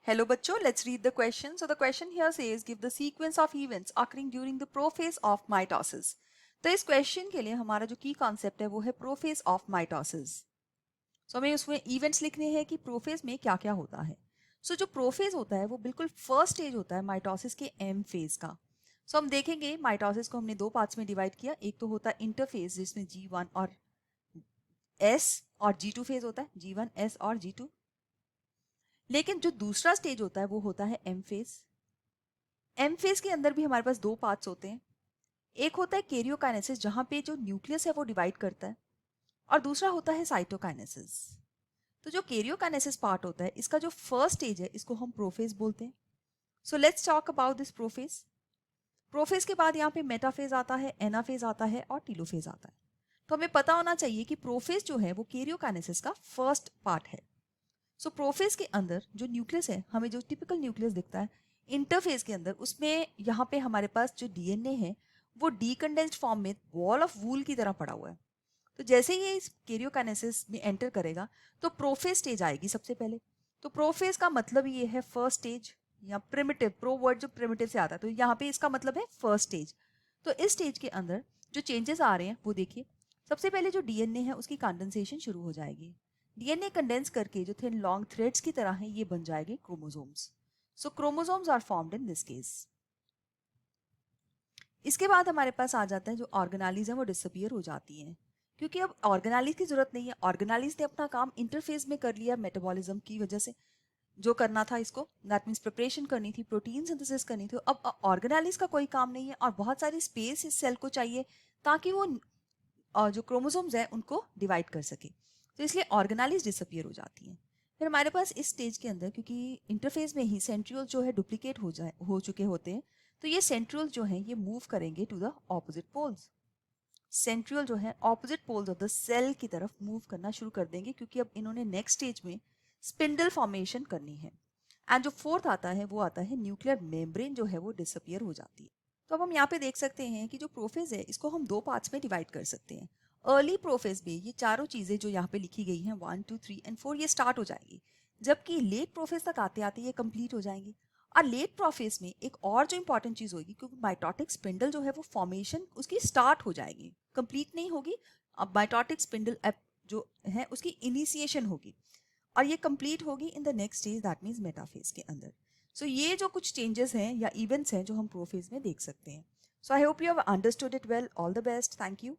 Hello बच्चों, let's read the question. So the question here says give the sequence of events occurring during the prophase of mitosis. तो इस question के लिए हमारा जो की कॉन्सेप्ट है वो है प्रोफेज ऑफ माइटोसिस. सो हमें उसमें इवेंट्स लिखने हैं कि प्रोफेज में क्या क्या होता है. सो जो प्रोफेज होता है वो बिल्कुल फर्स्ट स्टेज होता है माइटोसिस के एम फेज का. सो हम देखेंगे माइटोसिस को हमने दो पार्ट्स में डिवाइड किया. एक तो होता है इंटरफेज जिसमें G1 और S और G2 फेज होता है, G1 S और G2. लेकिन जो दूसरा स्टेज होता है वो होता है एम फेज. एम फेज के अंदर भी हमारे पास दो पार्ट्स होते हैं. एक होता है कैरियोकाइनेसिस जहां पे जो न्यूक्लियस है वो डिवाइड करता है, और दूसरा होता है साइटोकाइनेसिस. तो जो कैरियोकाइनेसिस पार्ट होता है इसका जो फर्स्ट स्टेज है इसको हम प्रोफेज बोलते हैं. So let's talk about this prophase. Prophase के बाद यहाँ पे मेटाफेज आता है, एनाफेज आता है और टीलोफेज आता है. तो हमें पता होना चाहिए कि प्रोफेज जो है वो कैरियोकाइनेसिस का फर्स्ट पार्ट है. सो प्रोफेज के अंदर जो न्यूक्लियस है, हमें जो टिपिकल न्यूक्लियस दिखता है इंटरफेज के अंदर, उसमें यहाँ पे हमारे पास जो डीएनए है वो डीकंडेंस्ड फॉर्म में वॉल ऑफ वूल की तरह पड़ा हुआ है. तो जैसे ही ये इस कैरियोकाइनेसिस में एंटर करेगा तो प्रोफेज स्टेज आएगी सबसे पहले. तो प्रोफेज का मतलब ये है फर्स्ट स्टेज, या प्रिमिटिव. प्रो वर्ड जो प्रिमिटिव से आता है तो यहाँ पे इसका मतलब है फर्स्ट स्टेज. तो इस स्टेज के अंदर जो चेंजेस आ रहे हैं वो देखिए. सबसे पहले जो डीएनए है उसकी कंडेंसेशन शुरू हो जाएगी. डीएनए कंडेंस करके जो थिन लॉन्ग थ्रेड्स की तरह है ये बन जाएंगे chromosomes. So chromosomes are formed in this case. इसके बाद हमारे पास आ जाता है जो ऑर्गेनालीज है वो डिसअपियर हो जाती हैं, क्योंकि अब ऑर्गेनालीज की जरूरत नहीं है. ऑर्गेनालीज ने अपना काम इंटरफेस में कर लिया मेटाबॉलिज्म की वजह से. जो करना था इसको, दैट मीन्स प्रिपरेशन करनी थी, प्रोटीन सिंथेसिस करनी थी. अब ऑर्गेनालीज का कोई काम नहीं है और बहुत सारी स्पेस इस सेल को चाहिए ताकि वो जो क्रोमोसोम्स है उनको डिवाइड कर सके. तो इसलिए ऑर्गेनालीज डिसअपियर हो जाती हैं. फिर हमारे पास इस स्टेज के अंदर, क्योंकि इंटरफेस में ही सेंट्रियोल जो है डुप्लीकेट हो चुके होते हैं, तो ये सेंट्रियोल जो है ये मूव करेंगे to the opposite poles. Centriole जो है opposite poles of the cell की तरफ मूव करना शुरू कर देंगे, क्योंकि अब इन्होंने नेक्स्ट स्टेज में स्पिंडल फॉर्मेशन करनी है. एंड जो फोर्थ आता है वो आता है न्यूक्लियर मेम्ब्रेन जो है वो डिसअपियर हो जाती है. तो अब हम यहाँ पे देख सकते हैं कि जो प्रोफेज है इसको हम दो पार्ट्स में डिवाइड कर सकते हैं. अर्ली प्रोफेज में ये चारों चीजें जो यहाँ पे लिखी गई हैं 1, 2, 3 एंड 4 ये स्टार्ट हो जाएंगी, जबकि लेट प्रोफेज तक आते आते ये कंप्लीट हो जाएंगी. और लेट प्रोफेज में एक और जो इंपॉर्टेंट चीज होगी, क्योंकि माइटोटिक स्पिंडल जो है वो फॉर्मेशन उसकी स्टार्ट हो जाएगी, कंप्लीट नहीं होगी. अब माइटोटिक स्पिंडल जो है उसकी इनिशिएशन होगी और ये कंप्लीट होगी in the next stage, that means metaphase के अंदर. सो ये जो कुछ चेंजेस हैं या इवेंट्स हैं जो हम प्रोफेज में देख सकते हैं. So I hope you have understood it well. All the best. Thank you.